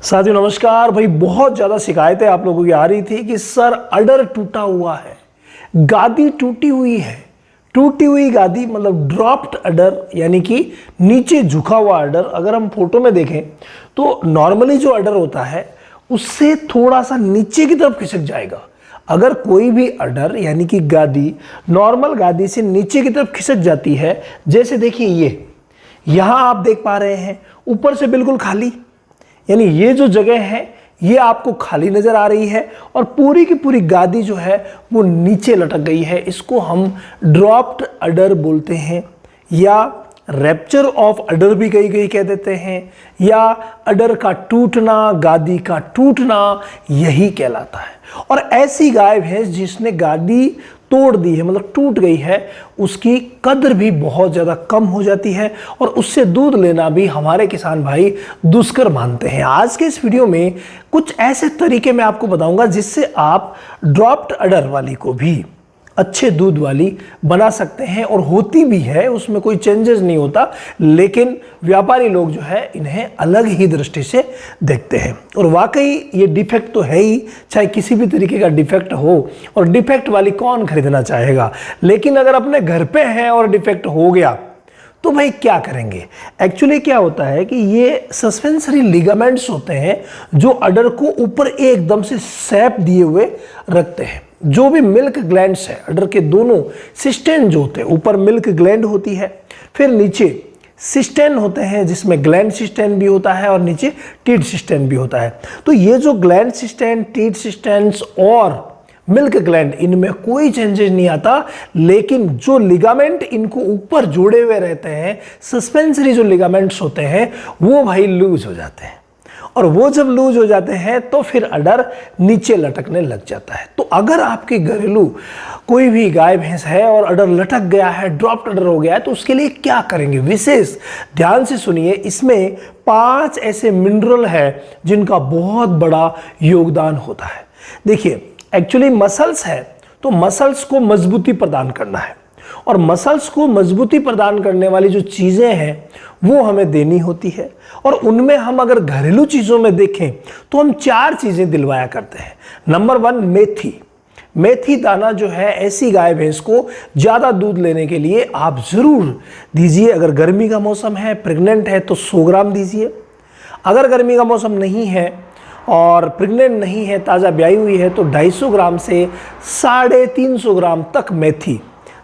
साथियों नमस्कार। भाई बहुत ज़्यादा शिकायतें आप लोगों की आ रही थी कि सर अडर टूटा हुआ है, गादी टूटी हुई है। टूटी हुई गादी मतलब ड्रॉप्ड अडर, यानी कि नीचे झुका हुआ अडर। अगर हम फोटो में देखें तो नॉर्मली जो अडर होता है उससे थोड़ा सा नीचे की तरफ खिसक जाएगा। अगर कोई भी अडर यानी कि गादी नॉर्मल गादी से नीचे की तरफ खिसक जाती है, जैसे देखिए ये यहाँ आप देख पा रहे हैं ऊपर से बिल्कुल खाली, यानी ये जो जगह है ये आपको खाली नजर आ रही है और पूरी की पूरी गादी जो है वो नीचे लटक गई है। इसको हम ड्रॉप्ड अडर बोलते हैं या रैप्चर ऑफ अडर भी कहीं कह देते हैं, या अडर का टूटना, गादी का टूटना, यही कहलाता है। और ऐसी गाय भैंस जिसने गादी तोड़ दी है, मतलब टूट गई है, उसकी कद्र भी बहुत ज़्यादा कम हो जाती है और उससे दूध लेना भी हमारे किसान भाई दुष्कर मानते हैं। आज के इस वीडियो में कुछ ऐसे तरीके मैं आपको बताऊंगा जिससे आप ड्रॉप्ड अडर वाली को भी अच्छे दूध वाली बना सकते हैं, और होती भी है, उसमें कोई चेंजेस नहीं होता, लेकिन व्यापारी लोग जो है इन्हें अलग ही दृष्टि से देखते हैं। और वाकई ये डिफेक्ट तो है ही, चाहे किसी भी तरीके का डिफेक्ट हो, और डिफेक्ट वाली कौन खरीदना चाहेगा। लेकिन अगर अपने घर पे है और डिफेक्ट हो गया तो भाई क्या करेंगे। एक्चुअली क्या होता है कि ये सस्पेंसरी लिगामेंट्स होते हैं जो अडर को ऊपर एकदम से सैप दिए हुए रखते हैं। जो भी मिल्क ग्लैंड्स है अडर के, दोनों सिस्टेन जो होते हैं, ऊपर मिल्क ग्लैंड होती है, फिर नीचे सिस्टेन होते हैं जिसमें ग्लैंड सिस्टेन भी होता है और नीचे टीथ सिस्टेन भी होता है। तो ये जो ग्लैंड सिस्टेन, टीथ सिस्टेन्स और मिल्क ग्लैंड, इनमें कोई चेंजेस नहीं आता, लेकिन जो लिगामेंट इनको ऊपर जोड़े हुए रहते हैं, सस्पेंसरी जो लिगामेंट्स होते हैं, वो भाई लूज हो जाते हैं। और वो जब लूज हो जाते हैं तो फिर अडर नीचे लटकने लग जाता है। तो अगर आपके घरेलू कोई भी गाय भैंस है और अडर लटक गया है, ड्रॉप्ड अडर हो गया है, तो उसके लिए क्या करेंगे, विशेष ध्यान से सुनिए। इसमें 5 ऐसे मिनरल है जिनका बहुत बड़ा योगदान होता है। देखिए एक्चुअली मसल्स है तो मसल्स को मजबूती प्रदान करना है, और मसल्स को मजबूती प्रदान करने वाली जो चीज़ें हैं वो हमें देनी होती है। और उनमें हम अगर घरेलू चीज़ों में देखें तो हम 4 चीज़ें दिलवाया करते हैं। नंबर 1 मेथी। मेथी दाना जो है ऐसी गाय भैंस को ज़्यादा दूध लेने के लिए आप ज़रूर दीजिए। अगर गर्मी का मौसम है, प्रेग्नेंट है, तो 100 ग्राम दीजिए। अगर गर्मी का मौसम नहीं है और प्रेग्नेंट नहीं है, ताज़ा ब्याई हुई है, तो 250 ग्राम से 350 ग्राम तक मेथी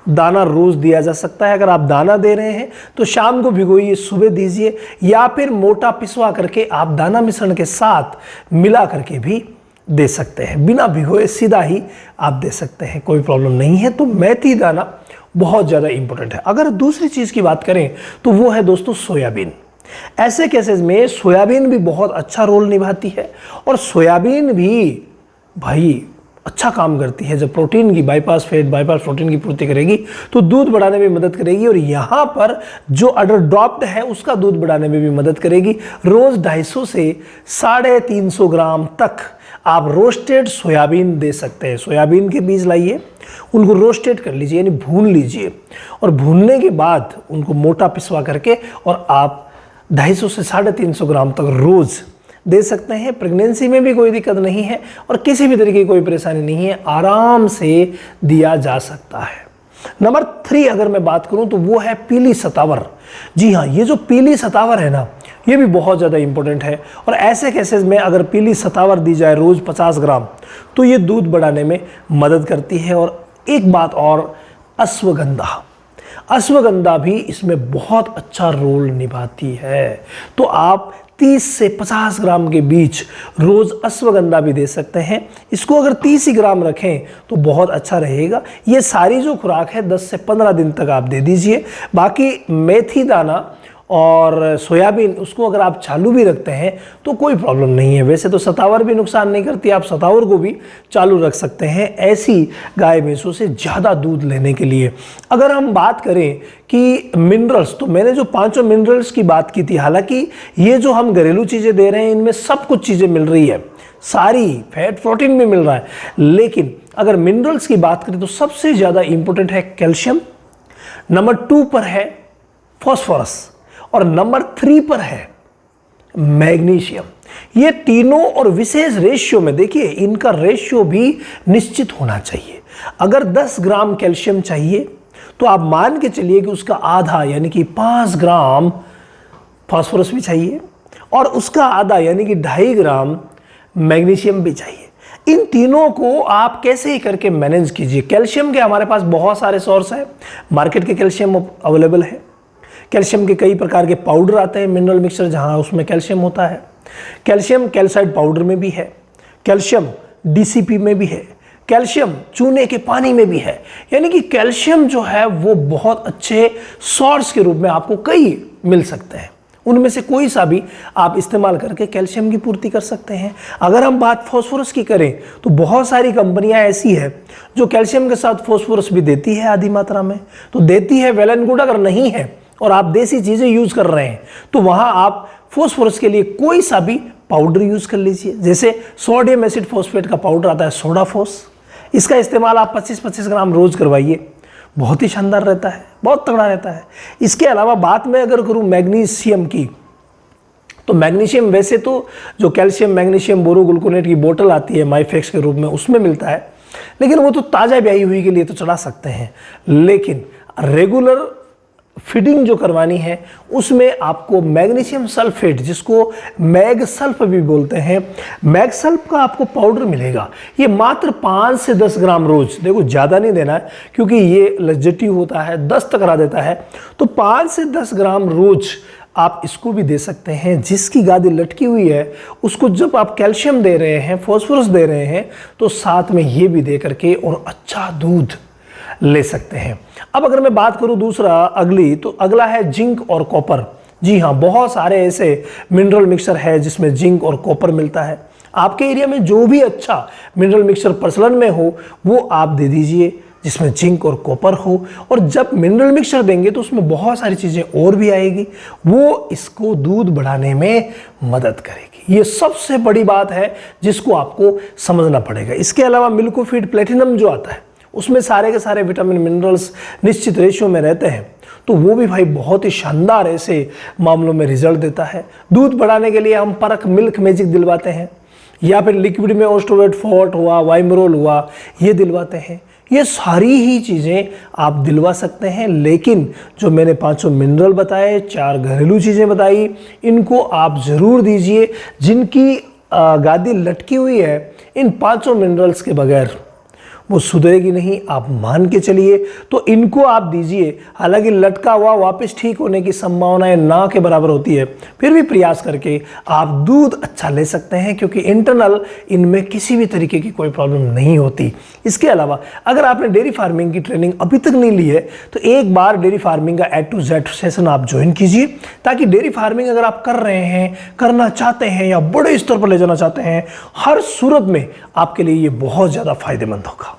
दाना रोज़ दिया जा सकता है। अगर आप दाना दे रहे हैं तो शाम को भिगोइए, सुबह दीजिए, या फिर मोटा पिसवा करके आप दाना मिश्रण के साथ मिला करके भी दे सकते हैं। बिना भिगोए सीधा ही आप दे सकते हैं, कोई प्रॉब्लम नहीं है। तो मेथी दाना बहुत ज़्यादा इंपॉर्टेंट है। अगर दूसरी चीज़ की बात करें तो वो है दोस्तों सोयाबीन। ऐसे केसेस में सोयाबीन भी बहुत अच्छा रोल निभाती है, और सोयाबीन भी भाई अच्छा काम करती है। जब प्रोटीन की बाईपास फैट, बाईपास प्रोटीन की पूर्ति करेगी तो दूध बढ़ाने में मदद करेगी, और यहाँ पर जो अडर ड्रॉप्ड है उसका दूध बढ़ाने में भी मदद करेगी। रोज़ 250 से 350 ग्राम तक आप रोस्टेड सोयाबीन दे सकते हैं। सोयाबीन के बीज लाइए, उनको रोस्टेड कर लीजिए, यानी भून लीजिए, और भूनने के बाद उनको मोटा पिसवा करके और आप 250 से 350 ग्राम तक रोज़ दे सकते हैं। प्रेगनेंसी में भी कोई दिक्कत नहीं है और किसी भी तरीके की कोई परेशानी नहीं है, आराम से दिया जा सकता है। नंबर 3 अगर मैं बात करूं तो वो है पीली सतावर। जी हाँ, ये जो पीली सतावर है ना, ये भी बहुत ज़्यादा इंपॉर्टेंट है। और ऐसे केसेस में अगर पीली सतावर दी जाए रोज़ 50 ग्राम तो ये दूध बढ़ाने में मदद करती है। और एक बात और, अश्वगंधा। अश्वगंधा भी इसमें बहुत अच्छा रोल निभाती है। तो आप 30 से 50 ग्राम के बीच रोज़ अश्वगंधा भी दे सकते हैं। इसको अगर 30 ही ग्राम रखें तो बहुत अच्छा रहेगा। ये सारी जो खुराक है 10 से 15 दिन तक आप दे दीजिए। बाकी मेथी दाना और सोयाबीन, उसको अगर आप चालू भी रखते हैं तो कोई प्रॉब्लम नहीं है। वैसे तो सतावर भी नुकसान नहीं करती, आप सतावर को भी चालू रख सकते हैं ऐसी गाय भैंसों से ज़्यादा दूध लेने के लिए। अगर हम बात करें कि मिनरल्स, तो मैंने जो 5 मिनरल्स की बात की थी, हालांकि ये जो हम घरेलू चीज़ें दे रहे हैं इनमें सब कुछ चीज़ें मिल रही है, सारी फैट प्रोटीन भी मिल रहा है, लेकिन अगर मिनरल्स की बात करें तो सबसे ज़्यादा इंपॉर्टेंट है कैल्शियम, नंबर 2 पर है फॉस्फोरस, और नंबर 3 पर है मैग्नीशियम। ये तीनों और विशेष रेशियो में, देखिए इनका रेशियो भी निश्चित होना चाहिए। अगर 10 ग्राम कैल्शियम चाहिए तो आप मान के चलिए कि उसका आधा यानी कि 5 ग्राम फास्फोरस भी चाहिए और उसका आधा यानी कि 2.5 ग्राम मैग्नीशियम भी चाहिए। इन तीनों को आप कैसे ही करके मैनेज कीजिए। कैल्शियम के हमारे पास बहुत सारे सोर्स हैं, मार्केट के कैल्शियम अवेलेबल है। कैल्शियम के कई प्रकार के पाउडर आते हैं, मिनरल मिक्सचर, जहां उसमें कैल्शियम होता है। कैल्शियम कैल्साइड पाउडर में भी है, कैल्शियम डीसीपी में भी है, कैल्शियम चूने के पानी में भी है। यानी कि कैल्शियम जो है वो बहुत अच्छे सोर्स के रूप में आपको कई मिल सकते हैं, उनमें से कोई सा भी आप इस्तेमाल करके कैल्शियम की पूर्ति कर सकते हैं। अगर हम बात फास्फोरस की करें तो बहुत सारी कंपनियां ऐसी है जो कैल्शियम के साथ फास्फोरस भी देती है आधी मात्रा में, तो देती है, वेल एंड गुड। अगर नहीं है और आप देसी चीजें यूज कर रहे हैं तो वहां आप फास्फोरस के लिए कोई सा भी पाउडर यूज कर लीजिए। जैसे सोडियम एसिड फॉस्फेट का पाउडर आता है सोडाफोस, इसका इस्तेमाल आप 25-25 ग्राम रोज करवाइए, बहुत ही शानदार रहता है, बहुत तगड़ा रहता है। इसके अलावा बात मैं अगर करूं मैग्नीशियम की, तो मैग्नीशियम वैसे तो जो कैल्शियम मैग्नीशियम बोरोग्लूकोनेट की बोतल आती है माइफेक्स के रूप में, उसमें मिलता है, लेकिन वो तो ताज़ा ब्याही हुई के लिए तो चढ़ा सकते हैं। लेकिन रेगुलर फीडिंग जो करवानी है उसमें आपको मैग्नीशियम सल्फेट, जिसको मैग सल्फ भी बोलते हैं, मैग सल्फ का आपको पाउडर मिलेगा। ये मात्र 5 से 10 ग्राम रोज, देखो ज़्यादा नहीं देना है क्योंकि ये लज्जटी होता है, दस्त करा देता है, तो 5 से 10 ग्राम रोज आप इसको भी दे सकते हैं। जिसकी गादी लटकी हुई है उसको जब आप कैल्शियम दे रहे हैं, फॉस्फोरस दे रहे हैं, तो साथ में ये भी दे करके और अच्छा दूध ले सकते हैं। अब अगर मैं बात करूं दूसरा अगली, तो अगला है जिंक और कॉपर। जी हाँ, बहुत सारे ऐसे मिनरल मिक्सचर है जिसमें जिंक और कॉपर मिलता है। आपके एरिया में जो भी अच्छा मिनरल मिक्सचर प्रचलन में हो वो आप दे दीजिए जिसमें जिंक और कॉपर हो। और जब मिनरल मिक्सचर देंगे तो उसमें बहुत सारी चीज़ें और भी आएगी, वो इसको दूध बढ़ाने में मदद करेगी। ये सबसे बड़ी बात है जिसको आपको समझना पड़ेगा। इसके अलावा मिल्कोफीड प्लेटिनम जो आता है उसमें सारे के सारे विटामिन मिनरल्स निश्चित रेशियो में रहते हैं, तो वो भी भाई बहुत ही शानदार ऐसे मामलों में रिजल्ट देता है। दूध बढ़ाने के लिए हम परख मिल्क मैजिक दिलवाते हैं, या फिर लिक्विड में ओस्टोवेट फोर्ट हुआ, वाइमरोल हुआ, ये दिलवाते हैं। ये सारी ही चीज़ें आप दिलवा सकते हैं, लेकिन जो मैंने 500 मिनरल बताए, 4 घरेलू चीज़ें बताई, इनको आप ज़रूर दीजिए। जिनकी गादी लटकी हुई है, इन 500 मिनरल्स के बगैर वो सुधरेगी नहीं, आप मान के चलिए। तो इनको आप दीजिए। हालांकि लटका हुआ वापस ठीक होने की संभावनाएं ना के बराबर होती है, फिर भी प्रयास करके आप दूध अच्छा ले सकते हैं, क्योंकि इंटरनल इनमें किसी भी तरीके की कोई प्रॉब्लम नहीं होती। इसके अलावा अगर आपने डेयरी फार्मिंग की ट्रेनिंग अभी तक नहीं ली है तो एक बार डेयरी फार्मिंग का A to Z सेशन आप ज्वाइन कीजिए, ताकि डेयरी फार्मिंग अगर आप कर रहे हैं, करना चाहते हैं या बड़े स्तर पर ले जाना चाहते हैं, हर सूरत में आपके लिए ये बहुत ज़्यादा फायदेमंद होगा।